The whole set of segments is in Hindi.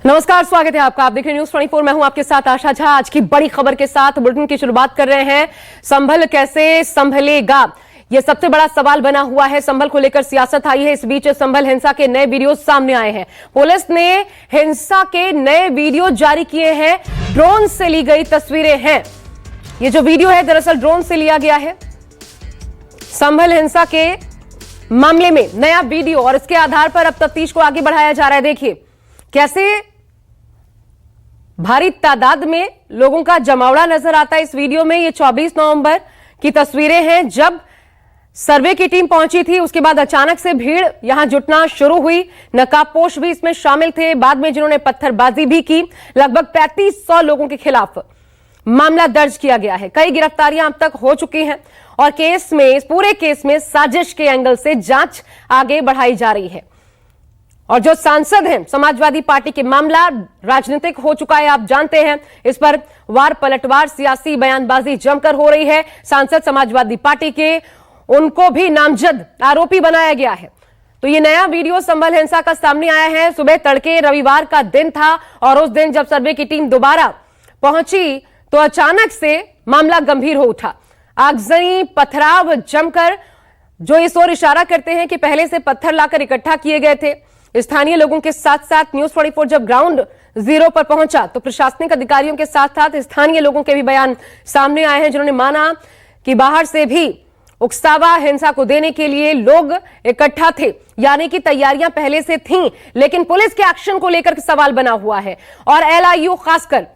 नमस्कार, स्वागत है आपका। आप देख रहे हैं न्यूज 24। मैं हूं आपके साथ आशा झा। आज की बड़ी खबर के साथ बुलेटिन की शुरुआत कर रहे हैं। संभल कैसे संभलेगा, यह सबसे बड़ा सवाल बना हुआ है। संभल को लेकर सियासत आई है। इस बीच संभल हिंसा के नए वीडियो सामने आए हैं। पुलिस ने हिंसा के नए वीडियो जारी किए हैं। ड्रोन से ली गई तस्वीरें हैं। ये जो वीडियो है दरअसल ड्रोन से लिया गया है। संभल हिंसा के मामले में नया वीडियो और इसके आधार पर अब तफ्तीश को आगे बढ़ाया जा रहा है। देखिए कैसे भारी तादाद में लोगों का जमावड़ा नजर आता है इस वीडियो में। ये 24 नवंबर की तस्वीरें हैं जब सर्वे की टीम पहुंची थी। उसके बाद अचानक से भीड़ यहां जुटना शुरू हुई। नकाबपोश भी इसमें शामिल थे, बाद में जिन्होंने पत्थरबाजी भी की। लगभग 3500 लोगों के खिलाफ मामला दर्ज किया गया है। कई गिरफ्तारियां अब तक हो चुकी हैं और केस में, इस पूरे केस में साजिश के एंगल से जांच आगे बढ़ाई जा रही है। और जो सांसद हैं समाजवादी पार्टी के, मामला राजनीतिक हो चुका है, आप जानते हैं। इस पर वार पलटवार सियासी बयानबाजी जमकर हो रही है। सांसद समाजवादी पार्टी के, उनको भी नामजद आरोपी बनाया गया है। तो ये नया वीडियो संभल हिंसा का सामने आया है। सुबह तड़के रविवार का दिन था और उस दिन जब सर्वे की टीम दोबारा पहुंची तो अचानक से मामला गंभीर हो उठा। आगजनी, पथराव जमकर, जो इस ओर इशारा करते हैं कि पहले से पत्थर लाकर इकट्ठा किए गए थे। स्थानीय लोगों के साथ साथ न्यूज 24 जब ग्राउंड जीरो पर पहुंचा तो प्रशासनिक अधिकारियों के साथ साथ स्थानीय लोगों के भी बयान सामने आए हैं, जिन्होंने माना कि बाहर से भी उकसावा हिंसा को देने के लिए लोग इकट्ठा थे, यानी कि तैयारियां पहले से थीं। लेकिन पुलिस के एक्शन को लेकर सवाल बना हुआ है और एलआईयू खासकर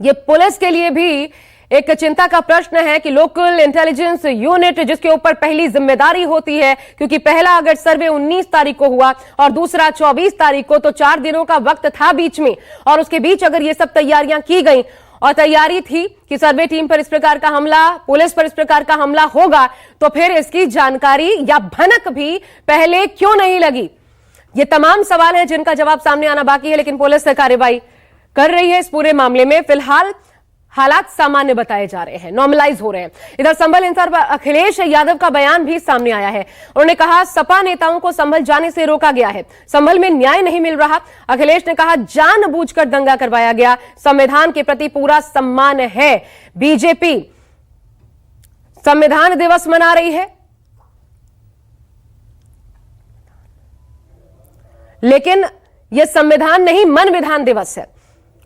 ये पुलिस के लिए भी एक चिंता का प्रश्न है कि लोकल इंटेलिजेंस यूनिट, जिसके ऊपर पहली जिम्मेदारी होती है, क्योंकि पहला अगर सर्वे 19 तारीख को हुआ और दूसरा 24 तारीख को, तो 4 दिनों का वक्त था बीच में। और उसके बीच अगर ये सब तैयारियां की गई और तैयारी थी कि सर्वे टीम पर इस प्रकार का हमला, पुलिस पर इस प्रकार का हमला होगा, तो फिर इसकी जानकारी या भनक भी पहले क्यों नहीं लगी? ये तमाम सवाल हैं जिनका जवाब सामने आना बाकी है। लेकिन पुलिस कार्रवाई कर रही है इस पूरे मामले में। फिलहाल हालात सामान्य बताए जा रहे हैं, नॉर्मलाइज हो रहे हैं। इधर संभल हिंसा पर अखिलेश यादव का बयान भी सामने आया है। उन्होंने कहा सपा नेताओं को संभल जाने से रोका गया है, संभल में न्याय नहीं मिल रहा। अखिलेश ने कहा जानबूझकर दंगा करवाया गया, संविधान के प्रति पूरा सम्मान है। बीजेपी संविधान दिवस मना रही है, लेकिन यह संविधान नहीं, मन विधान दिवस है,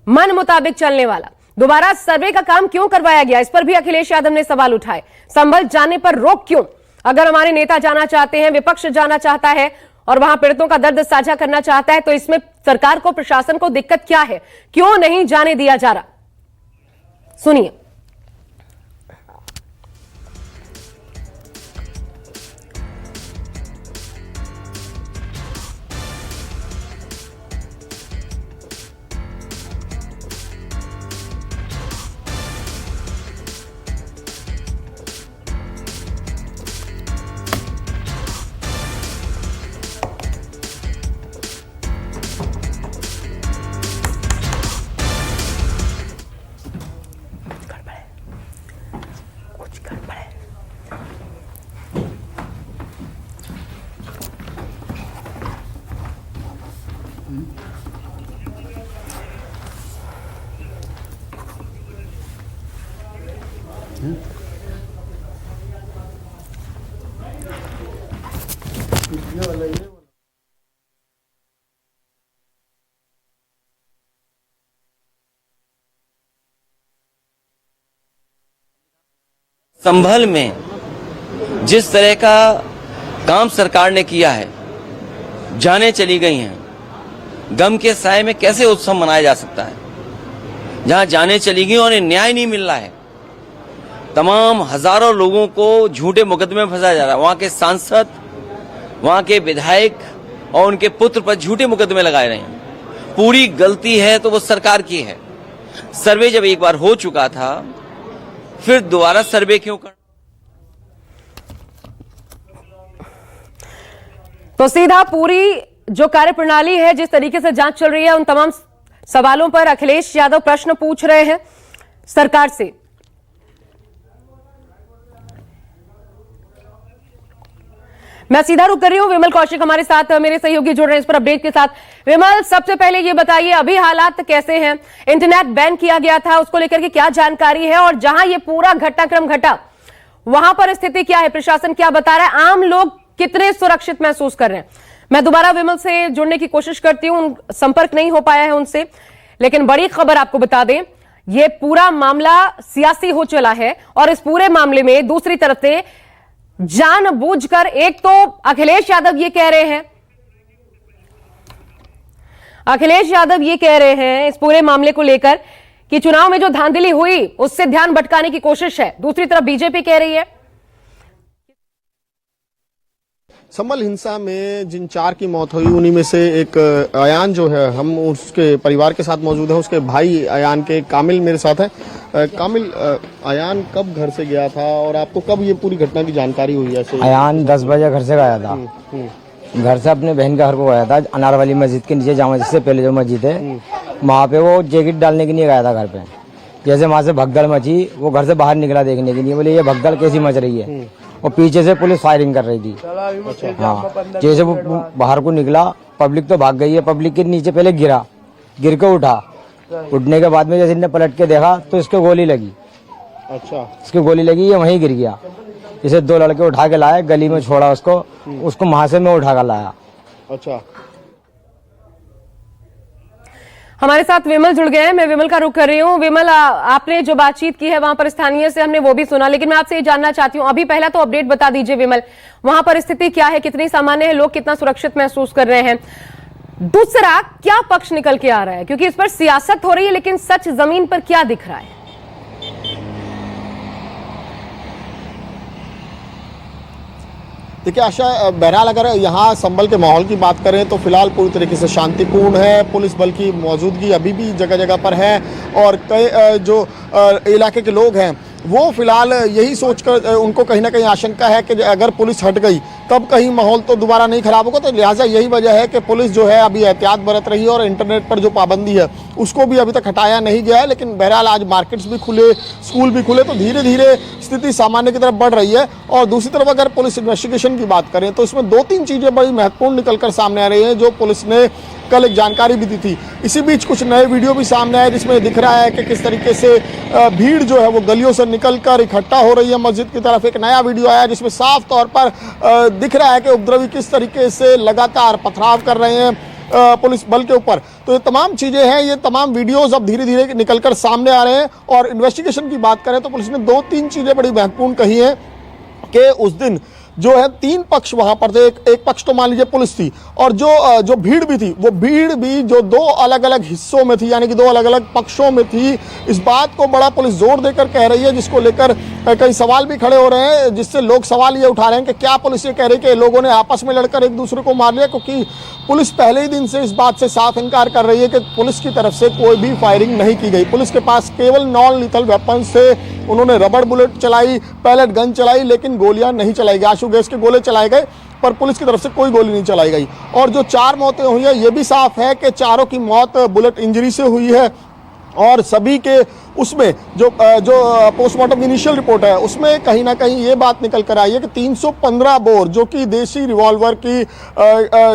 मन मुताबिक चलने वाला। दोबारा सर्वे का काम क्यों करवाया गया, इस पर भी अखिलेश यादव ने सवाल उठाए। संभल जाने पर रोक क्यों? अगर हमारे नेता जाना चाहते हैं, विपक्ष जाना चाहता है और वहां पीड़ितों का दर्द साझा करना चाहता है, तो इसमें सरकार को, प्रशासन को दिक्कत क्या है? क्यों नहीं जाने दिया जा रहा? सुनिए। संभल में जिस तरह का काम सरकार ने किया है, जानें चली गई हैं, गम के साए में कैसे उत्सव मनाया जा सकता है जहां जानें चली गई और न्याय नहीं मिल रहा है? तमाम हजारों लोगों को झूठे मुकदमे में फंसाया जा रहा है। वहां के सांसद, वहां के विधायक और उनके पुत्र पर झूठे मुकदमे लगाए रहे हैं। पूरी गलती है तो वो सरकार की है। सर्वे जब एक बार हो चुका था, फिर दोबारा सर्वे क्यों कर? तो सीधा पूरी जो कार्यप्रणाली है, जिस तरीके से जांच चल रही है, उन तमाम सवालों पर अखिलेश यादव प्रश्न पूछ रहे हैं सरकार से। मैं सीधा रुक कर रही हूं, विमल कौशिक हमारे साथ मेरे सहयोगी जुड़ रहे हैं इस पर अपडेट के साथ। विमल, सबसे पहले ये बताइए अभी हालात कैसे हैं? इंटरनेट बैन किया गया था, उसको लेकर के क्या जानकारी है, और जहां ये पूरा घटनाक्रम घटा वहां पर स्थिति क्या है, प्रशासन क्या बता रहा है, आम लोग कितने सुरक्षित महसूस कर रहे हैं? मैं दोबारा विमल से जुड़ने की कोशिश करती हूं, संपर्क नहीं हो पाया है उनसे, लेकिन बड़ी खबर आपको बता दें, यह पूरा मामला सियासी हो चला है और इस पूरे मामले में दूसरी तरफ से जानबूझकर, एक तो अखिलेश यादव ये कह रहे हैं, इस पूरे मामले को लेकर कि चुनाव में जो धांधली हुई उससे ध्यान भटकाने की कोशिश है, दूसरी तरफ बीजेपी कह रही है। संभल हिंसा में जिन 4 की मौत हुई उन्हीं में से एक अयान जो है, हम उसके परिवार के साथ मौजूद हैं। उसके भाई अयान के कामिल मेरे साथ है। कामिल, अयान कब घर से गया था और आपको कब ये पूरी घटना की जानकारी हुई? ऐसे अयान 10 बजे घर से गया था। घर से अपने बहन के घर को गया था, अनार वाली मस्जिद के नीचे, जामा मस्जिद से पहले जो मस्जिद है वहाँ पे वो जैकेट डालने के लिए गया था घर पे। जैसे वहाँ से भगदड़ मची, वो घर से बाहर निकला देखने के लिए, बोले ये भगदड़ कैसी मच रही है, और पीछे से पुलिस फायरिंग कर रही थी। हाँ, जैसे वो बाहर को निकला, पब्लिक तो भाग गई है, पब्लिक के नीचे पहले गिर के उठा, उठने के बाद में जैसे इन्हें पलट के देखा तो इसको गोली लगी। अच्छा, इसकी गोली लगी, ये वहीं गिर गया। जैसे 2 लड़के उठा के लाए, गली में छोड़ा उसको महासे में उठा कर लाया। अच्छा, हमारे साथ विमल जुड़ गए हैं, मैं विमल का रुख कर रही हूं। विमल, आपने जो बातचीत की है वहां पर स्थानीय से, हमने वो भी सुना, लेकिन मैं आपसे ये जानना चाहती हूं, अभी पहला तो अपडेट बता दीजिए विमल, वहां पर स्थिति क्या है, कितनी सामान्य है, लोग कितना सुरक्षित महसूस कर रहे हैं? दूसरा, क्या पक्ष निकल के आ रहा है, क्योंकि इस पर सियासत हो रही है, लेकिन सच जमीन पर क्या दिख रहा है? देखिए आशा, बहरहाल अगर यहाँ संभल के माहौल की बात करें तो फिलहाल पूरी तरीके से शांतिपूर्ण है। पुलिस बल की मौजूदगी अभी भी जगह जगह पर है और कई जो इलाके के लोग हैं वो फिलहाल यही सोचकर, उनको कहीं ना कहीं आशंका है कि अगर पुलिस हट गई तब कहीं माहौल तो दोबारा नहीं खराब होगा। तो लिहाजा यही वजह है कि पुलिस जो है अभी एहतियात बरत रही है और इंटरनेट पर जो पाबंदी है उसको भी अभी तक हटाया नहीं गया है। लेकिन बहरहाल आज मार्केट्स भी खुले, स्कूल भी खुले, तो धीरे धीरे स्थिति सामान्य की तरफ बढ़ रही है। और दूसरी तरफ अगर पुलिस इन्वेस्टिगेशन की बात करें तो इसमें 2-3 चीज़ें बड़ी महत्वपूर्ण निकलकर सामने आ रही हैं, जो पुलिस ने कल एक जानकारी भी दी थी। इसी बीच कुछ नए वीडियो भी सामने आए जिसमें दिख रहा है कि किस तरीके से भीड़ जो है वो गलियों से निकलकर इकट्ठा हो रही है मस्जिद की तरफ। एक नया वीडियो आया जिसमें साफ तौर पर दिख रहा है कि उपद्रवी किस तरीके से लगातार पथराव कर रहे हैं पुलिस बल के ऊपर। तो ये तमाम चीज़ें हैं, ये तमाम वीडियोस अब धीरे धीरे निकलकर सामने आ रहे हैं। और इन्वेस्टिगेशन की बात करें तो पुलिस ने 2-3 चीज़ें बड़ी महत्वपूर्ण कही हैं कि उस दिन जो है 3 पक्ष वहां पर थे। एक पक्ष तो मान लीजिए पुलिस थी, और जो भीड़ भी थी वो भीड़ भी जो 2 अलग अलग हिस्सों में थी, यानी कि 2 अलग अलग पक्षों में थी। इस बात को बड़ा पुलिस जोर देकर कह रही है, जिसको लेकर कई सवाल भी खड़े हो रहे हैं, जिससे लोग सवाल ये उठा रहे हैं कि क्या पुलिस ये कह रही है कि लोगों ने आपस में लड़कर एक दूसरे को मार लिया, क्योंकि पुलिस पहले ही दिन से इस बात से साफ इनकार कर रही है कि पुलिस की तरफ से कोई भी फायरिंग नहीं की गई। पुलिस के पास केवल नॉन लीथल वेपन्स थे, उन्होंने रबड़ बुलेट चलाई, पैलेट गन चलाई, लेकिन गोलियां नहीं चलाई गई। आंसू गैस के गोले चलाए गए पर पुलिस की तरफ से कोई गोली नहीं चलाई गई। और जो 4 मौतें हुई है ये भी साफ है कि चारों की मौत बुलेट इंजरी से हुई है। और सभी के उसमें जो पोस्टमार्टम इनिशियल रिपोर्ट है उसमें कहीं ना कहीं ये बात निकल कर आई है कि 315 बोर, जो कि देसी रिवॉल्वर की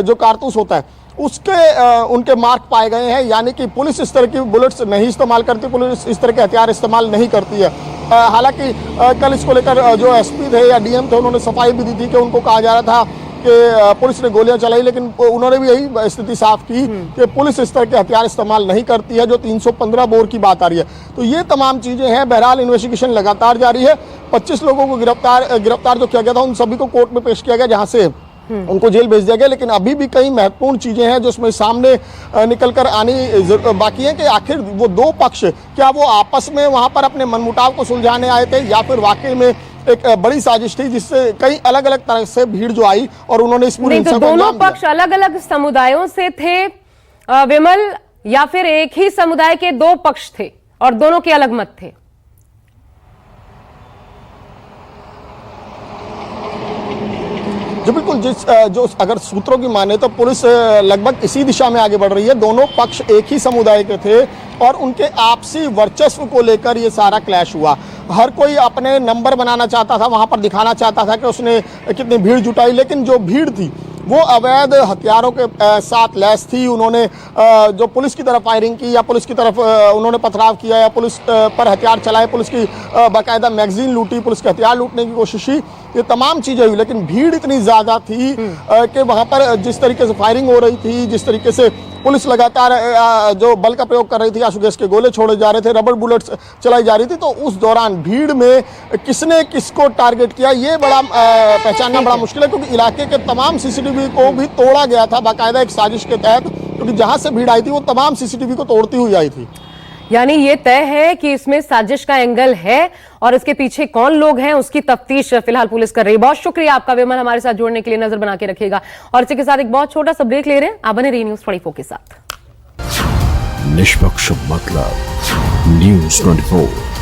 जो कारतूस होता है उसके उनके मार्क पाए गए हैं। यानी कि पुलिस इस तरह की बुलेट्स नहीं इस्तेमाल करती, पुलिस इस तरह के हथियार इस्तेमाल नहीं करती है। हालांकि कल इसको लेकर जो एसपी थे या डीएम थे उन्होंने सफाई भी दी थी कि उनको कहा जा रहा था कि पुलिस ने गोलियां चलाई, लेकिन उन्होंने भी यही स्थिति साफ की कि पुलिस इस तरह के हथियार इस्तेमाल नहीं करती है। जो 315 बोर की बात आ रही है, तो ये तमाम चीजें हैं। बहरहाल इन्वेस्टिगेशन लगातार जारी है। 25 लोगों को गिरफ्तार जो किया गया था उन सभी को कोर्ट में पेश किया गया, जहां से उनको जेल भेज दिया गया। लेकिन अभी भी कई महत्वपूर्ण चीजें हैं जो उसमें सामने निकल कर आनी बाकी है कि आखिर वो 2 पक्ष क्या वो आपस में वहां पर अपने मनमुटाव को सुलझाने आए थे, या फिर वाकई में एक बड़ी साजिश थी जिससे कई अलग अलग तरह से भीड़ जो आई और उन्होंने इस पूरी तो दोनों पक्ष अलग अलग समुदायों से थे विमल, या फिर एक ही समुदाय के 2 पक्ष थे और दोनों के अलग मत थे? जो बिल्कुल जो अगर सूत्रों की माने तो पुलिस लगभग इसी दिशा में आगे बढ़ रही है। दोनों पक्ष एक ही समुदाय के थे और उनके आपसी वर्चस्व को लेकर ये सारा क्लैश हुआ। हर कोई अपने नंबर बनाना चाहता था, वहां पर दिखाना चाहता था कि उसने कितनी भीड़ जुटाई, लेकिन जो भीड़ थी वो अवैध हथियारों के साथ लैस थी। उन्होंने जो पुलिस की तरफ फायरिंग की या पुलिस की तरफ उन्होंने पथराव किया या पुलिस पर हथियार चलाए, पुलिस की बाकायदा मैगजीन लूटी, पुलिस के हथियार लूटने की कोशिश की, ये तमाम चीज़ें हुई। लेकिन भीड़ इतनी ज़्यादा थी कि वहाँ पर जिस तरीके से फायरिंग हो रही थी, जिस तरीके से पुलिस लगातार जो बल का प्रयोग कर रही थी, आंसू गैस के गोले छोड़े जा रहे थे, रबर बुलेट्स चलाई जा रही थी, तो उस दौरान भीड़ में किसने किसको टारगेट किया ये बड़ा पहचानना बड़ा मुश्किल है, क्योंकि इलाके के तमाम सीसीटीवी को भी तोड़ा गया था बाकायदा एक साजिश के तहत, क्योंकि जहां से भीड़ आई थी वो तमाम सीसीटीवी को तोड़ती हुई आई थी। यानी ये तय है कि इसमें साजिश का एंगल है और इसके पीछे कौन लोग हैं उसकी तफ्तीश फिलहाल पुलिस कर रही है। बहुत शुक्रिया आपका विमल, हमारे साथ जुड़ने के लिए, नजर बना के रखिएगा। और इसी के साथ एक बहुत छोटा सा ब्रेक ले रहे हैं, आप बने रहिए न्यूज़ 24 के साथ। निष्पक्ष मतलब न्यूज़ 24।